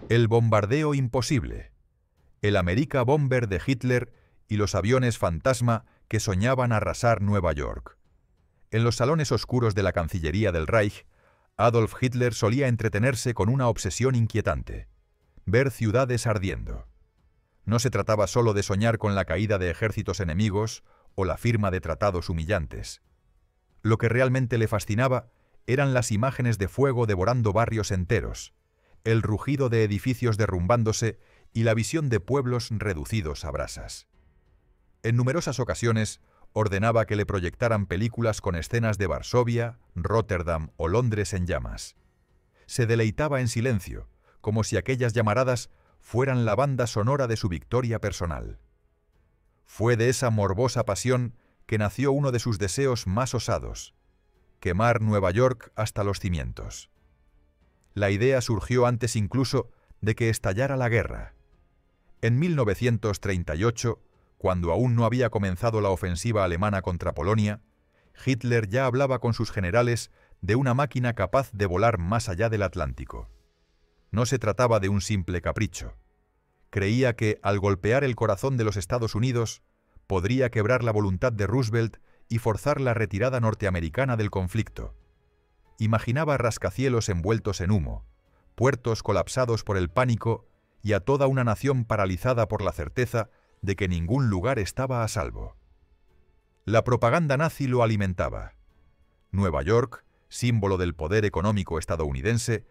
El bombardeo imposible. El Amerika Bomber de Hitler y los aviones fantasma que soñaban arrasar Nueva York. En los salones oscuros de la Cancillería del Reich, Adolf Hitler solía entretenerse con una obsesión inquietante: ver ciudades ardiendo. No se trataba solo de soñar con la caída de ejércitos enemigos o la firma de tratados humillantes. Lo que realmente le fascinaba eran las imágenes de fuego devorando barrios enteros, el rugido de edificios derrumbándose y la visión de pueblos reducidos a brasas. En numerosas ocasiones ordenaba que le proyectaran películas con escenas de Varsovia, Rotterdam o Londres en llamas. Se deleitaba en silencio, como si aquellas llamaradas fueran la banda sonora de su victoria personal. Fue de esa morbosa pasión que nació uno de sus deseos más osados: quemar Nueva York hasta los cimientos. La idea surgió antes incluso de que estallara la guerra. En 1938, cuando aún no había comenzado la ofensiva alemana contra Polonia, Hitler ya hablaba con sus generales de una máquina capaz de volar más allá del Atlántico. No se trataba de un simple capricho. Creía que, al golpear el corazón de los Estados Unidos, podría quebrar la voluntad de Roosevelt y forzar la retirada norteamericana del conflicto. Imaginaba rascacielos envueltos en humo, puertos colapsados por el pánico y a toda una nación paralizada por la certeza de que ningún lugar estaba a salvo. La propaganda nazi lo alimentaba. Nueva York, símbolo del poder económico estadounidense,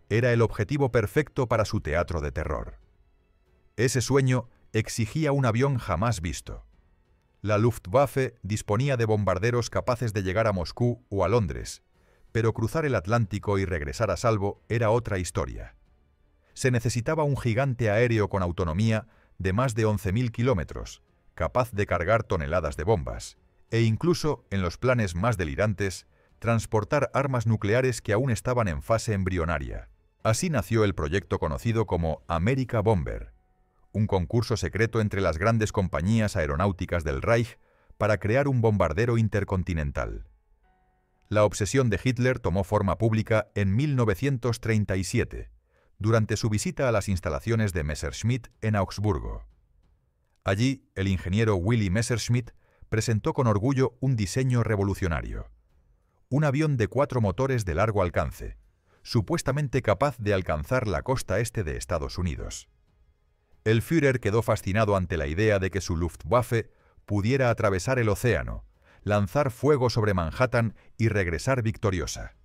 era el objetivo perfecto para su teatro de terror. Ese sueño exigía un avión jamás visto. La Luftwaffe disponía de bombarderos capaces de llegar a Moscú o a Londres, pero cruzar el Atlántico y regresar a salvo era otra historia. Se necesitaba un gigante aéreo con autonomía de más de 11.000 kilómetros, capaz de cargar toneladas de bombas, e incluso, en los planes más delirantes, transportar armas nucleares que aún estaban en fase embrionaria. Así nació el proyecto conocido como Amerika Bomber, un concurso secreto entre las grandes compañías aeronáuticas del Reich para crear un bombardero intercontinental. La obsesión de Hitler tomó forma pública en 1937, durante su visita a las instalaciones de Messerschmitt en Augsburgo. Allí, el ingeniero Willy Messerschmitt presentó con orgullo un diseño revolucionario: un avión de 4 motores de largo alcance, supuestamente capaz de alcanzar la costa este de Estados Unidos. El Führer quedó fascinado ante la idea de que su Luftwaffe pudiera atravesar el océano, lanzar fuego sobre Manhattan y regresar victoriosa.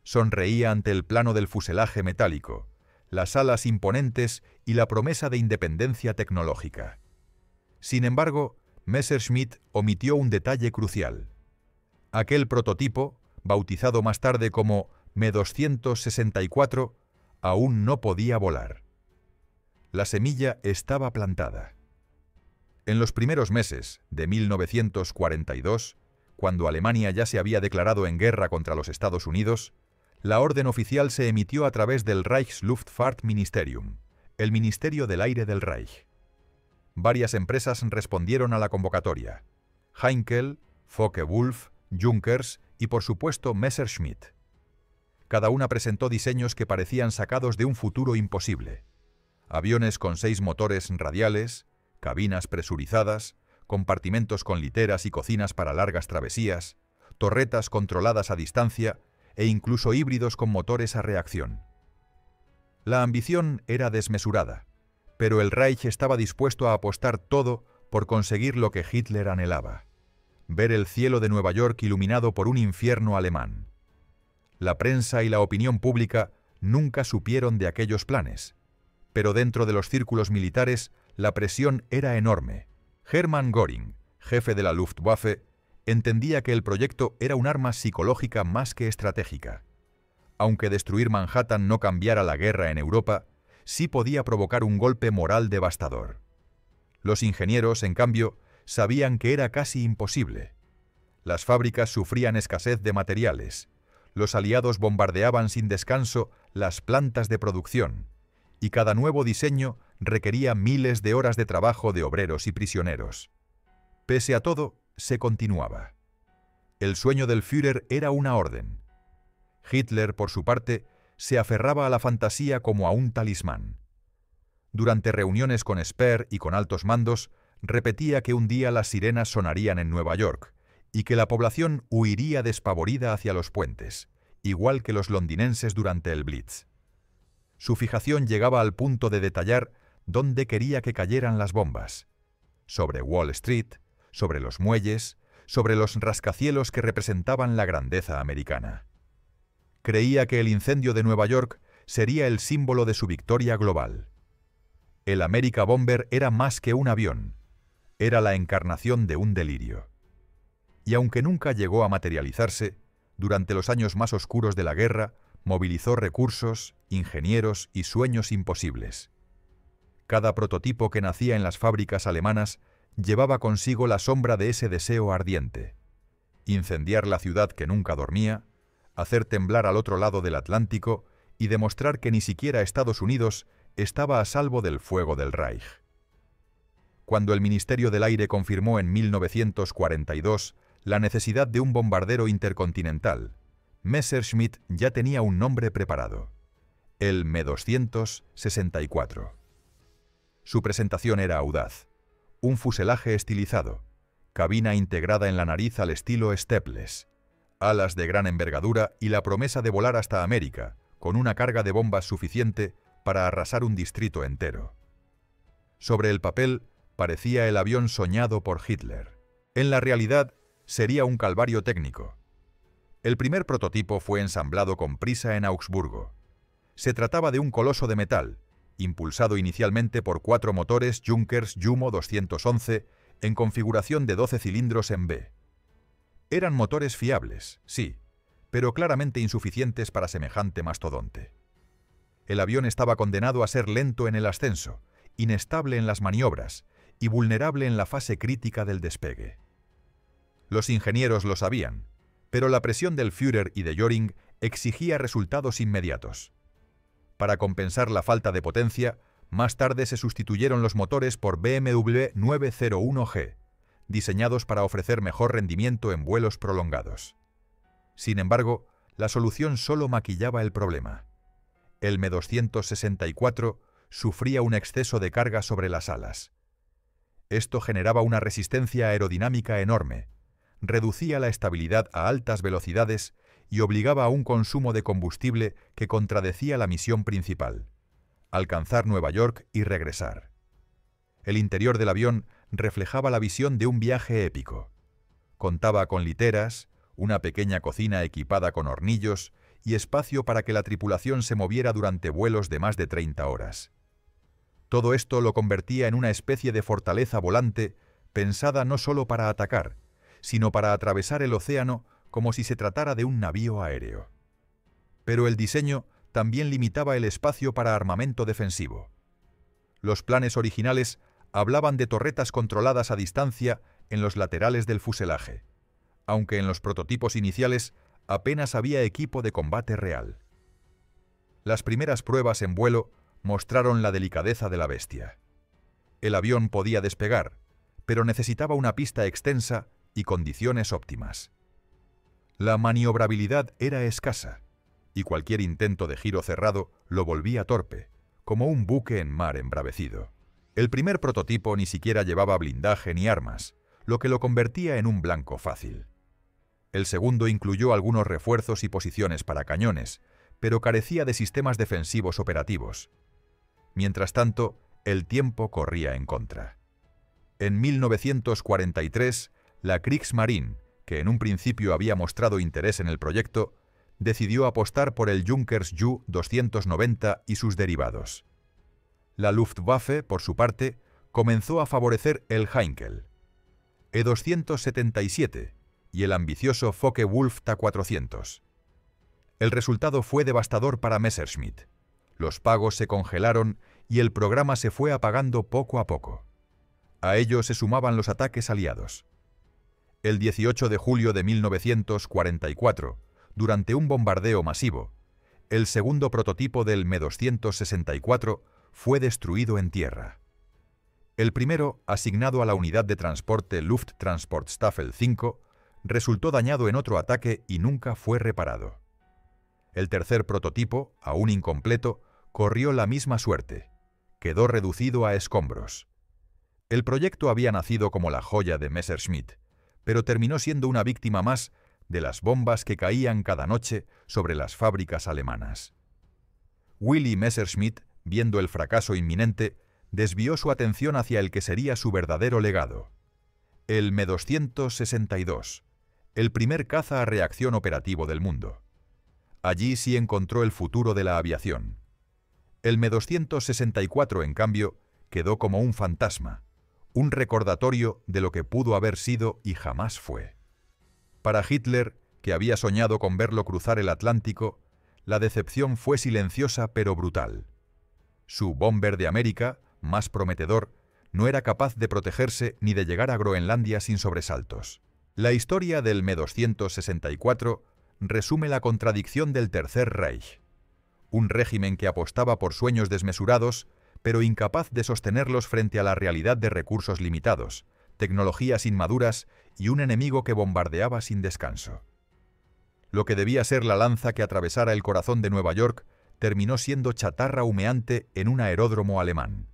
Sonreía ante el plano del fuselaje metálico, las alas imponentes y la promesa de independencia tecnológica. Sin embargo, Messerschmitt omitió un detalle crucial. Aquel prototipo, bautizado más tarde como Me-264, aún no podía volar. La semilla estaba plantada. En los primeros meses de 1942, cuando Alemania ya se había declarado en guerra contra los Estados Unidos, la orden oficial se emitió a través del Reichsluftfahrtministerium, el Ministerio del Aire del Reich. Varias empresas respondieron a la convocatoria: Heinkel, Focke-Wulf, Junkers y, por supuesto, Messerschmitt. Cada una presentó diseños que parecían sacados de un futuro imposible: aviones con 6 motores radiales, cabinas presurizadas, compartimentos con literas y cocinas para largas travesías, torretas controladas a distancia e incluso híbridos con motores a reacción. La ambición era desmesurada, pero el Reich estaba dispuesto a apostar todo por conseguir lo que Hitler anhelaba: ver el cielo de Nueva York iluminado por un infierno alemán. La prensa y la opinión pública nunca supieron de aquellos planes, pero dentro de los círculos militares la presión era enorme. Hermann Göring, jefe de la Luftwaffe, entendía que el proyecto era un arma psicológica más que estratégica. Aunque destruir Manhattan no cambiara la guerra en Europa, sí podía provocar un golpe moral devastador. Los ingenieros, en cambio, sabían que era casi imposible. Las fábricas sufrían escasez de materiales, los aliados bombardeaban sin descanso las plantas de producción, y cada nuevo diseño requería miles de horas de trabajo de obreros y prisioneros. Pese a todo, se continuaba. El sueño del Führer era una orden. Hitler, por su parte, se aferraba a la fantasía como a un talismán. Durante reuniones con Speer y con altos mandos, repetía que un día las sirenas sonarían en Nueva York y que la población huiría despavorida hacia los puentes, igual que los londinenses durante el Blitz. Su fijación llegaba al punto de detallar dónde quería que cayeran las bombas: sobre Wall Street, sobre los muelles, sobre los rascacielos que representaban la grandeza americana. Creía que el incendio de Nueva York sería el símbolo de su victoria global. El America Bomber era más que un avión, era la encarnación de un delirio. Y aunque nunca llegó a materializarse, durante los años más oscuros de la guerra, movilizó recursos, ingenieros y sueños imposibles. Cada prototipo que nacía en las fábricas alemanas llevaba consigo la sombra de ese deseo ardiente: incendiar la ciudad que nunca dormía, hacer temblar al otro lado del Atlántico y demostrar que ni siquiera Estados Unidos estaba a salvo del fuego del Reich. Cuando el Ministerio del Aire confirmó en 1942 la necesidad de un bombardero intercontinental, Messerschmitt ya tenía un nombre preparado: el Me-264. Su presentación era audaz: un fuselaje estilizado, cabina integrada en la nariz al estilo Staples, alas de gran envergadura y la promesa de volar hasta América, con una carga de bombas suficiente para arrasar un distrito entero. Sobre el papel parecía el avión soñado por Hitler. En la realidad, sería un calvario técnico. El primer prototipo fue ensamblado con prisa en Augsburgo. Se trataba de un coloso de metal, impulsado inicialmente por 4 motores Junkers Jumo 211 en configuración de 12 cilindros en B. Eran motores fiables, sí, pero claramente insuficientes para semejante mastodonte. El avión estaba condenado a ser lento en el ascenso, inestable en las maniobras y vulnerable en la fase crítica del despegue. Los ingenieros lo sabían, pero la presión del Führer y de Göring exigía resultados inmediatos. Para compensar la falta de potencia, más tarde se sustituyeron los motores por BMW 901G, diseñados para ofrecer mejor rendimiento en vuelos prolongados. Sin embargo, la solución solo maquillaba el problema. El Me-264 sufría un exceso de carga sobre las alas. Esto generaba una resistencia aerodinámica enorme, reducía la estabilidad a altas velocidades y obligaba a un consumo de combustible que contradecía la misión principal: alcanzar Nueva York y regresar. El interior del avión reflejaba la visión de un viaje épico. Contaba con literas, una pequeña cocina equipada con hornillos y espacio para que la tripulación se moviera durante vuelos de más de 30 horas. Todo esto lo convertía en una especie de fortaleza volante pensada no solo para atacar, sino para atravesar el océano como si se tratara de un navío aéreo. Pero el diseño también limitaba el espacio para armamento defensivo. Los planes originales hablaban de torretas controladas a distancia en los laterales del fuselaje, aunque en los prototipos iniciales apenas había equipo de combate real. Las primeras pruebas en vuelo mostraron la delicadeza de la bestia. El avión podía despegar, pero necesitaba una pista extensa y condiciones óptimas. La maniobrabilidad era escasa, y cualquier intento de giro cerrado lo volvía torpe, como un buque en mar embravecido. El primer prototipo ni siquiera llevaba blindaje ni armas, lo que lo convertía en un blanco fácil. El segundo incluyó algunos refuerzos y posiciones para cañones, pero carecía de sistemas defensivos operativos. Mientras tanto, el tiempo corría en contra. En 1943, la Kriegsmarine, que en un principio había mostrado interés en el proyecto, decidió apostar por el Junkers Ju 290 y sus derivados. La Luftwaffe, por su parte, comenzó a favorecer el Heinkel, E-277 y el ambicioso Focke-Wulf Ta-400. El resultado fue devastador para Messerschmitt. Los pagos se congelaron y el programa se fue apagando poco a poco. A ello se sumaban los ataques aliados. El 18 de julio de 1944, durante un bombardeo masivo, el segundo prototipo del Me-264 fue destruido en tierra. El primero, asignado a la unidad de transporte Lufttransportstaffel 5, resultó dañado en otro ataque y nunca fue reparado. El tercer prototipo, aún incompleto, corrió la misma suerte. Quedó reducido a escombros. El proyecto había nacido como la joya de Messerschmitt, pero terminó siendo una víctima más de las bombas que caían cada noche sobre las fábricas alemanas. Willy Messerschmitt, viendo el fracaso inminente, desvió su atención hacia el que sería su verdadero legado. El Me-262, el primer caza a reacción operativo del mundo. Allí sí encontró el futuro de la aviación. El Me-264, en cambio, quedó como un fantasma, un recordatorio de lo que pudo haber sido y jamás fue. Para Hitler, que había soñado con verlo cruzar el Atlántico, la decepción fue silenciosa pero brutal. Su Bomber de América, más prometedor, no era capaz de protegerse ni de llegar a Groenlandia sin sobresaltos. La historia del Me-264 resume la contradicción del Tercer Reich. Un régimen que apostaba por sueños desmesurados, pero incapaz de sostenerlos frente a la realidad de recursos limitados, tecnologías inmaduras y un enemigo que bombardeaba sin descanso. Lo que debía ser la lanza que atravesara el corazón de Nueva York terminó siendo chatarra humeante en un aeródromo alemán.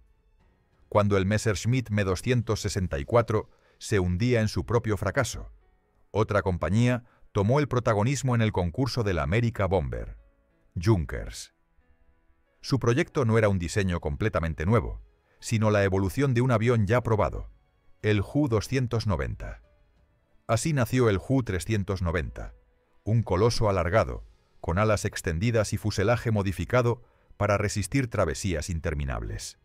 Cuando el Messerschmitt Me-264 se hundía en su propio fracaso, otra compañía tomó el protagonismo en el concurso del America Bomber, Junkers. Su proyecto no era un diseño completamente nuevo, sino la evolución de un avión ya probado, el Ju-290. Así nació el Ju-390, un coloso alargado, con alas extendidas y fuselaje modificado para resistir travesías interminables.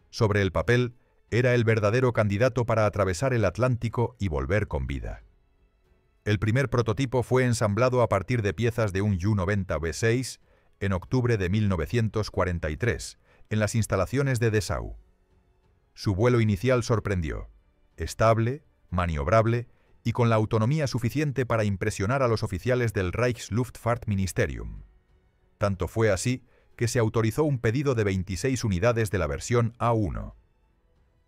Sobre el papel, era el verdadero candidato para atravesar el Atlántico y volver con vida. El primer prototipo fue ensamblado a partir de piezas de un Ju-90V6 en octubre de 1943, en las instalaciones de Dessau. Su vuelo inicial sorprendió, estable, maniobrable y con la autonomía suficiente para impresionar a los oficiales del Reichsluftfahrtministerium. Tanto fue así que se autorizó un pedido de 26 unidades de la versión A1.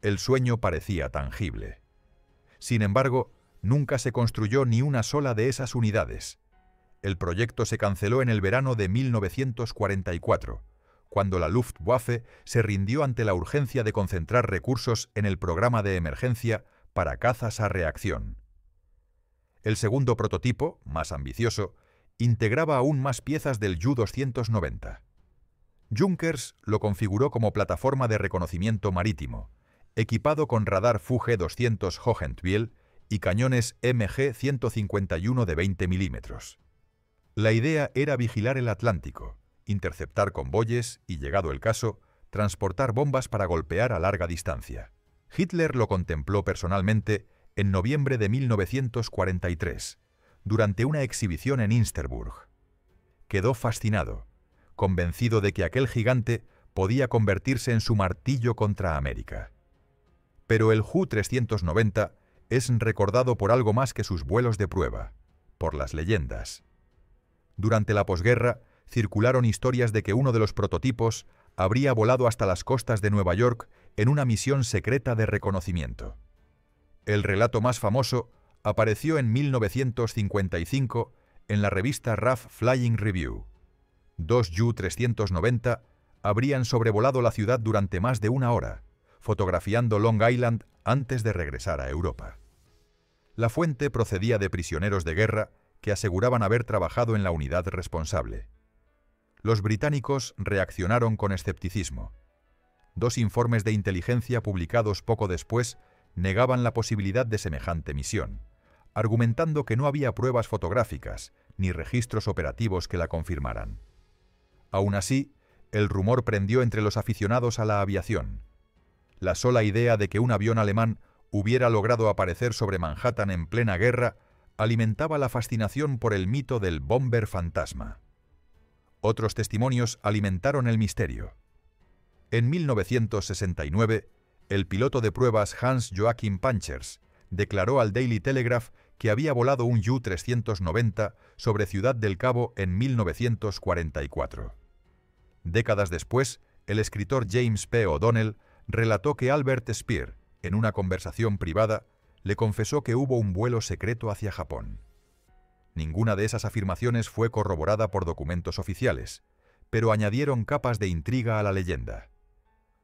El sueño parecía tangible. Sin embargo, nunca se construyó ni una sola de esas unidades. El proyecto se canceló en el verano de 1944, cuando la Luftwaffe se rindió ante la urgencia de concentrar recursos en el programa de emergencia para cazas a reacción. El segundo prototipo, más ambicioso, integraba aún más piezas del Ju-290. Junkers lo configuró como plataforma de reconocimiento marítimo, equipado con radar Fuge-200 Hochentwiel y cañones MG-151 de 20 milímetros. La idea era vigilar el Atlántico, interceptar convoyes y, llegado el caso, transportar bombas para golpear a larga distancia. Hitler lo contempló personalmente en noviembre de 1943, durante una exhibición en Insterburg. Quedó fascinado, convencido de que aquel gigante podía convertirse en su martillo contra América. Pero el Ju-390 es recordado por algo más que sus vuelos de prueba, por las leyendas. Durante la posguerra, circularon historias de que uno de los prototipos habría volado hasta las costas de Nueva York en una misión secreta de reconocimiento. El relato más famoso apareció en 1955 en la revista RAF Flying Review. 2 Ju-390 habrían sobrevolado la ciudad durante más de una hora, fotografiando Long Island antes de regresar a Europa. La fuente procedía de prisioneros de guerra que aseguraban haber trabajado en la unidad responsable. Los británicos reaccionaron con escepticismo. 2 informes de inteligencia publicados poco después negaban la posibilidad de semejante misión, argumentando que no había pruebas fotográficas ni registros operativos que la confirmaran. Aún así, el rumor prendió entre los aficionados a la aviación. La sola idea de que un avión alemán hubiera logrado aparecer sobre Manhattan en plena guerra alimentaba la fascinación por el mito del bomber fantasma. Otros testimonios alimentaron el misterio. En 1969, el piloto de pruebas Hans Joachim Panchers declaró al Daily Telegraph que había volado un Ju-390 sobre Ciudad del Cabo en 1944. Décadas después, el escritor James P. O'Donnell relató que Albert Speer, en una conversación privada, le confesó que hubo un vuelo secreto hacia Japón. Ninguna de esas afirmaciones fue corroborada por documentos oficiales, pero añadieron capas de intriga a la leyenda.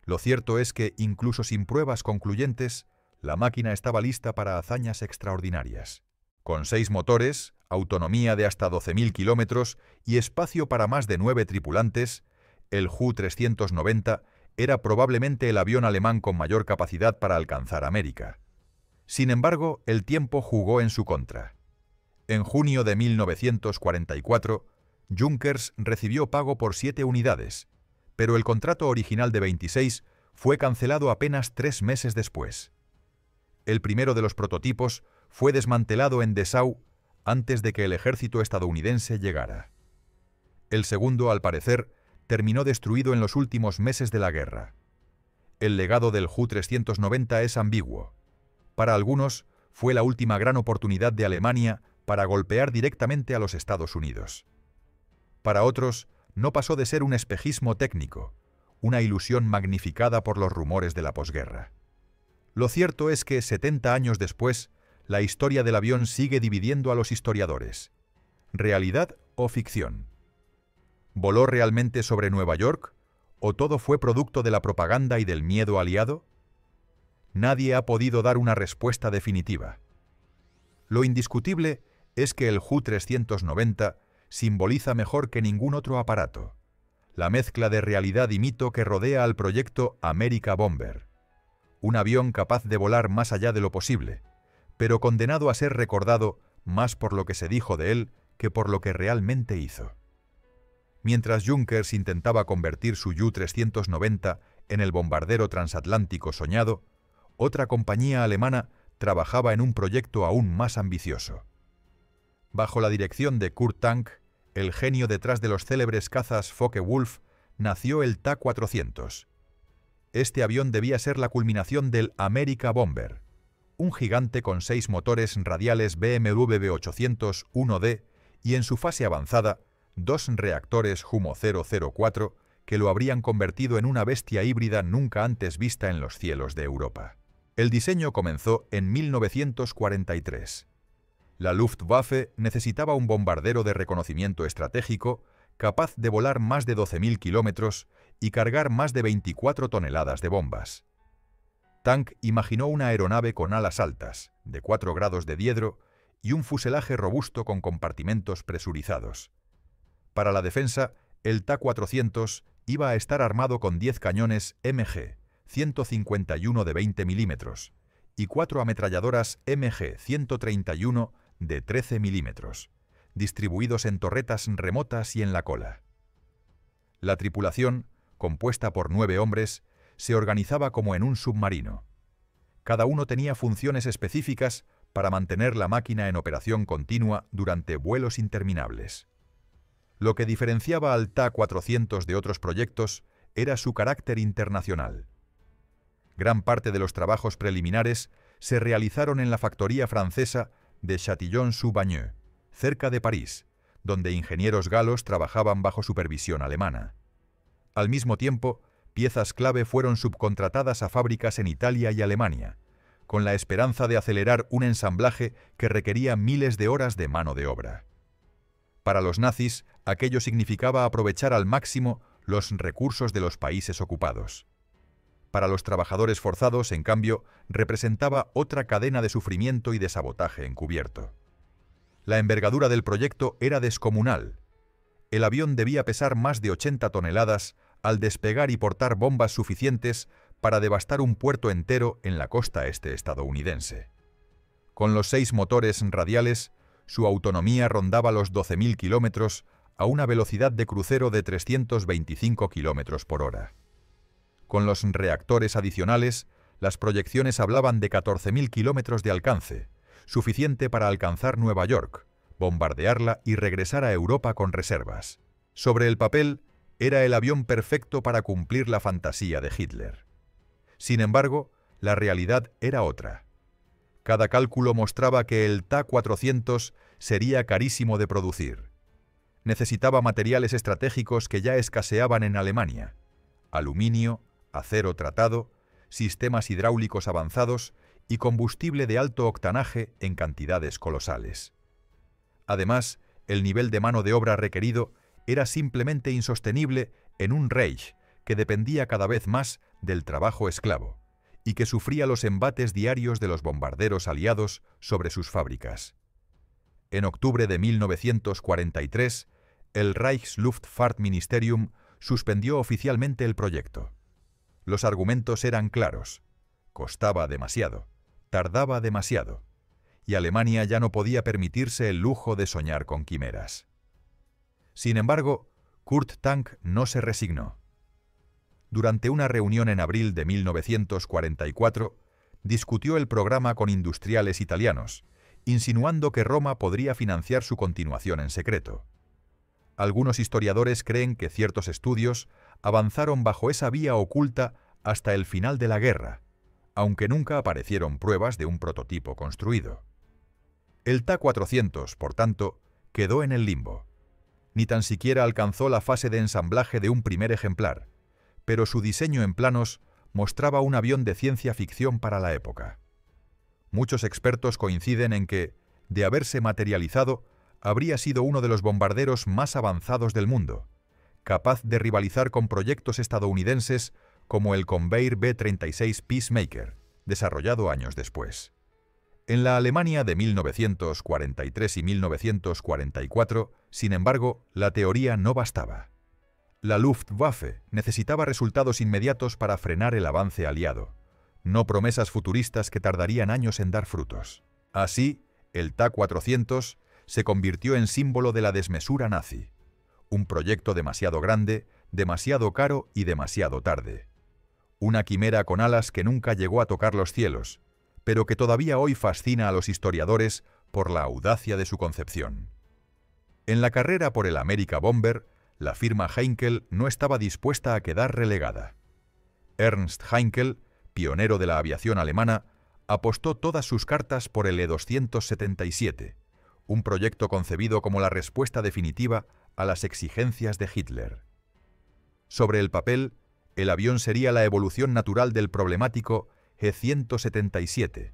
Lo cierto es que, incluso sin pruebas concluyentes, la máquina estaba lista para hazañas extraordinarias. Con 6 motores, autonomía de hasta 12.000 kilómetros y espacio para más de 9 tripulantes, el Ju-390 era probablemente el avión alemán con mayor capacidad para alcanzar América. Sin embargo, el tiempo jugó en su contra. En junio de 1944, Junkers recibió pago por 7 unidades, pero el contrato original de 26 fue cancelado apenas 3 meses después. El primero de los prototipos fue desmantelado en Dessau antes de que el ejército estadounidense llegara. El segundo, al parecer, terminó destruido en los últimos meses de la guerra. El legado del Ju-390 es ambiguo. Para algunos, fue la última gran oportunidad de Alemania para golpear directamente a los Estados Unidos. Para otros, no pasó de ser un espejismo técnico, una ilusión magnificada por los rumores de la posguerra. Lo cierto es que, 70 años después, la historia del avión sigue dividiendo a los historiadores. ¿Realidad o ficción? ¿Voló realmente sobre Nueva York? ¿O todo fue producto de la propaganda y del miedo aliado? Nadie ha podido dar una respuesta definitiva. Lo indiscutible es que el Ju-390 simboliza mejor que ningún otro aparato la mezcla de realidad y mito que rodea al proyecto America Bomber. Un avión capaz de volar más allá de lo posible, pero condenado a ser recordado más por lo que se dijo de él que por lo que realmente hizo. Mientras Junkers intentaba convertir su Ju-390 en el bombardero transatlántico soñado, otra compañía alemana trabajaba en un proyecto aún más ambicioso. Bajo la dirección de Kurt Tank, el genio detrás de los célebres cazas Focke-Wulf, nació el Ta-400. Este avión debía ser la culminación del America Bomber, un gigante con 6 motores radiales BMW V800-1D y en su fase avanzada, 2 reactores Jumo 004 que lo habrían convertido en una bestia híbrida nunca antes vista en los cielos de Europa. El diseño comenzó en 1943. La Luftwaffe necesitaba un bombardero de reconocimiento estratégico capaz de volar más de 12.000 kilómetros y cargar más de 24 toneladas de bombas. Tank imaginó una aeronave con alas altas, de 4 grados de diedro, y un fuselaje robusto con compartimentos presurizados. Para la defensa, el Ta-400 iba a estar armado con 10 cañones MG-151 de 20 milímetros y 4 ametralladoras MG-131 de 13 milímetros, distribuidos en torretas remotas y en la cola. La tripulación, compuesta por 9 hombres, se organizaba como en un submarino. Cada uno tenía funciones específicas para mantener la máquina en operación continua durante vuelos interminables. Lo que diferenciaba al Ta-400 de otros proyectos era su carácter internacional. Gran parte de los trabajos preliminares se realizaron en la factoría francesa de Châtillon-sous-Bagneux, cerca de París, donde ingenieros galos trabajaban bajo supervisión alemana. Al mismo tiempo, piezas clave fueron subcontratadas a fábricas en Italia y Alemania, con la esperanza de acelerar un ensamblaje que requería miles de horas de mano de obra. Para los nazis, aquello significaba aprovechar al máximo los recursos de los países ocupados. Para los trabajadores forzados, en cambio, representaba otra cadena de sufrimiento y de sabotaje encubierto. La envergadura del proyecto era descomunal. El avión debía pesar más de 80 toneladas al despegar y portar bombas suficientes para devastar un puerto entero en la costa este estadounidense. Con los 6 motores radiales, su autonomía rondaba los 12.000 kilómetros a una velocidad de crucero de 325 kilómetros por hora. Con los reactores adicionales, las proyecciones hablaban de 14.000 kilómetros de alcance, suficiente para alcanzar Nueva York, bombardearla y regresar a Europa con reservas. Sobre el papel, era el avión perfecto para cumplir la fantasía de Hitler. Sin embargo, la realidad era otra. Cada cálculo mostraba que el Ta-400 sería carísimo de producir. Necesitaba materiales estratégicos que ya escaseaban en Alemania: aluminio, acero tratado, sistemas hidráulicos avanzados y combustible de alto octanaje en cantidades colosales. Además, el nivel de mano de obra requerido era simplemente insostenible en un Reich que dependía cada vez más del trabajo esclavo y que sufría los embates diarios de los bombarderos aliados sobre sus fábricas. En octubre de 1943, el Reichsluftfahrtministerium suspendió oficialmente el proyecto. Los argumentos eran claros: costaba demasiado, tardaba demasiado, y Alemania ya no podía permitirse el lujo de soñar con quimeras. Sin embargo, Kurt Tank no se resignó. Durante una reunión en abril de 1944, discutió el programa con industriales italianos, insinuando que Roma podría financiar su continuación en secreto. Algunos historiadores creen que ciertos estudios avanzaron bajo esa vía oculta hasta el final de la guerra, aunque nunca aparecieron pruebas de un prototipo construido. El Ta-400, por tanto, quedó en el limbo. Ni tan siquiera alcanzó la fase de ensamblaje de un primer ejemplar, pero su diseño en planos mostraba un avión de ciencia ficción para la época. Muchos expertos coinciden en que, de haberse materializado, habría sido uno de los bombarderos más avanzados del mundo, capaz de rivalizar con proyectos estadounidenses como el Convair B-36 Peacemaker, desarrollado años después. En la Alemania de 1943 y 1944, sin embargo, la teoría no bastaba. La Luftwaffe necesitaba resultados inmediatos para frenar el avance aliado, no promesas futuristas que tardarían años en dar frutos. Así, el Ta-400 se convirtió en símbolo de la desmesura nazi, un proyecto demasiado grande, demasiado caro y demasiado tarde. Una quimera con alas que nunca llegó a tocar los cielos, pero que todavía hoy fascina a los historiadores por la audacia de su concepción. En la carrera por el America Bomber, la firma Heinkel no estaba dispuesta a quedar relegada. Ernst Heinkel, pionero de la aviación alemana, apostó todas sus cartas por el E-277, un proyecto concebido como la respuesta definitiva a las exigencias de Hitler. Sobre el papel, el avión sería la evolución natural del problemático E-177,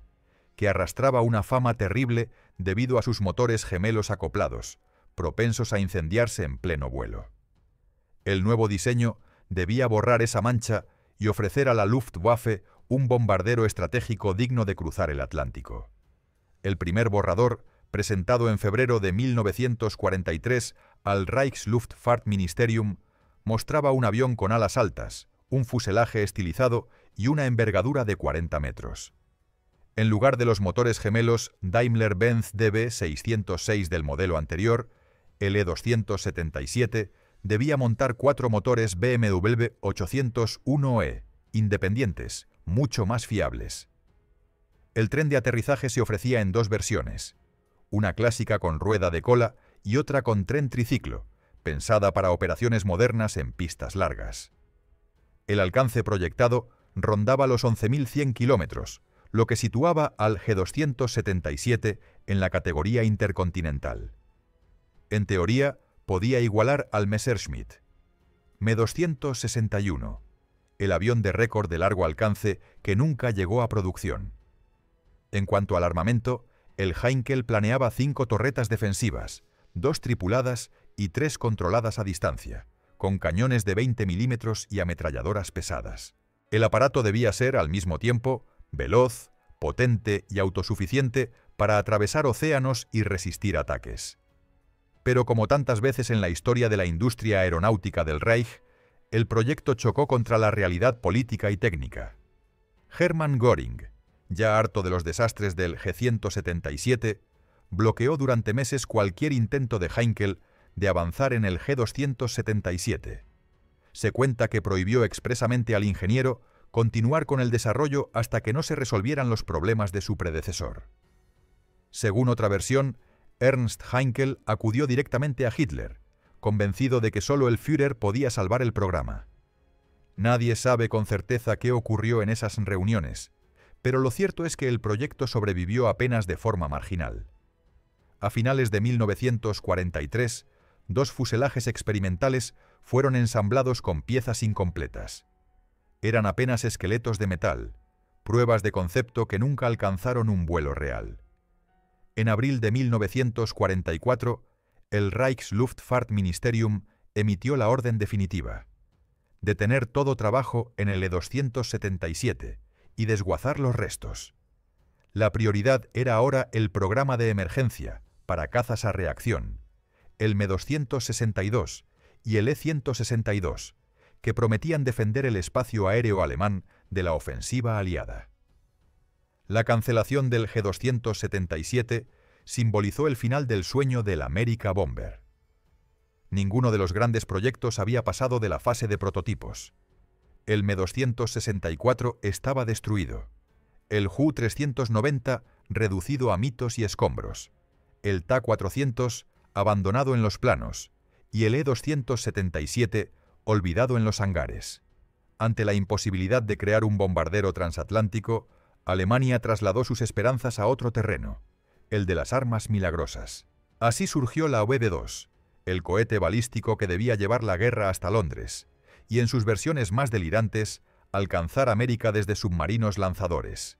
que arrastraba una fama terrible debido a sus motores gemelos acoplados, propensos a incendiarse en pleno vuelo. El nuevo diseño debía borrar esa mancha y ofrecer a la Luftwaffe un bombardero estratégico digno de cruzar el Atlántico. El primer borrador, presentado en febrero de 1943 al Reichsluftfahrtministerium, mostraba un avión con alas altas, un fuselaje estilizado y una envergadura de 40 metros. En lugar de los motores gemelos Daimler-Benz DB606 del modelo anterior, el E-277 debía montar 4 motores BMW 801E, independientes, mucho más fiables. El tren de aterrizaje se ofrecía en 2 versiones, una clásica con rueda de cola y otra con tren triciclo, pensada para operaciones modernas en pistas largas. El alcance proyectado rondaba los 11.100 kilómetros, lo que situaba al G-277 en la categoría intercontinental. En teoría, podía igualar al Messerschmitt. Me-261, el avión de récord de largo alcance que nunca llegó a producción. En cuanto al armamento, el Heinkel planeaba 5 torretas defensivas, 2 tripuladas y 3 controladas a distancia, con cañones de 20 milímetros y ametralladoras pesadas. El aparato debía ser, al mismo tiempo, veloz, potente y autosuficiente para atravesar océanos y resistir ataques. Pero como tantas veces en la historia de la industria aeronáutica del Reich, el proyecto chocó contra la realidad política y técnica. Hermann Göring, ya harto de los desastres del G-177, bloqueó durante meses cualquier intento de Heinkel de avanzar en el G-277. Se cuenta que prohibió expresamente al ingeniero continuar con el desarrollo hasta que no se resolvieran los problemas de su predecesor. Según otra versión, Ernst Heinkel acudió directamente a Hitler, convencido de que solo el Führer podía salvar el programa. Nadie sabe con certeza qué ocurrió en esas reuniones, pero lo cierto es que el proyecto sobrevivió apenas de forma marginal. A finales de 1943, 2 fuselajes experimentales fueron ensamblados con piezas incompletas. Eran apenas esqueletos de metal, pruebas de concepto que nunca alcanzaron un vuelo real. En abril de 1944, el Reichsluftfahrtministerium emitió la orden definitiva: detener todo trabajo en el E-277 y desguazar los restos. La prioridad era ahora el programa de emergencia para cazas a reacción, el Me-262 y el E-162, que prometían defender el espacio aéreo alemán de la ofensiva aliada. La cancelación del G-277 simbolizó el final del sueño del America Bomber. Ninguno de los grandes proyectos había pasado de la fase de prototipos. El Me-264 estaba destruido, el Ju-390 reducido a mitos y escombros, el Ta-400 abandonado en los planos y el E-277 olvidado en los hangares. Ante la imposibilidad de crear un bombardero transatlántico, Alemania trasladó sus esperanzas a otro terreno, el de las armas milagrosas. Así surgió la VB-2, el cohete balístico que debía llevar la guerra hasta Londres, y en sus versiones más delirantes, alcanzar América desde submarinos lanzadores.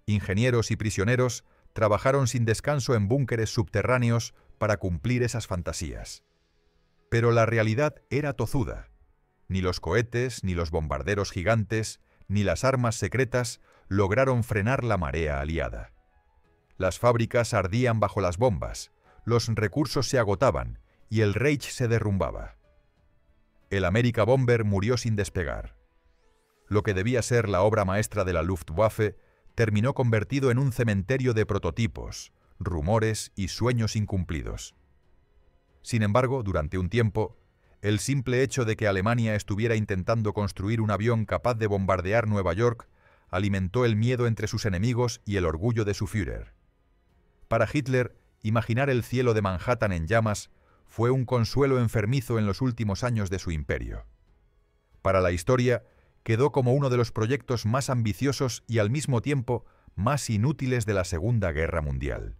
Ingenieros y prisioneros trabajaron sin descanso en búnkeres subterráneos para cumplir esas fantasías. Pero la realidad era tozuda. Ni los cohetes, ni los bombarderos gigantes, ni las armas secretas lograron frenar la marea aliada. Las fábricas ardían bajo las bombas, los recursos se agotaban y el Reich se derrumbaba. El America Bomber murió sin despegar. Lo que debía ser la obra maestra de la Luftwaffe terminó convertido en un cementerio de prototipos, rumores y sueños incumplidos. Sin embargo, durante un tiempo, el simple hecho de que Alemania estuviera intentando construir un avión capaz de bombardear Nueva York alimentó el miedo entre sus enemigos y el orgullo de su Führer. Para Hitler, imaginar el cielo de Manhattan en llamas fue un consuelo enfermizo en los últimos años de su imperio. Para la historia, quedó como uno de los proyectos más ambiciosos y al mismo tiempo más inútiles de la Segunda Guerra Mundial.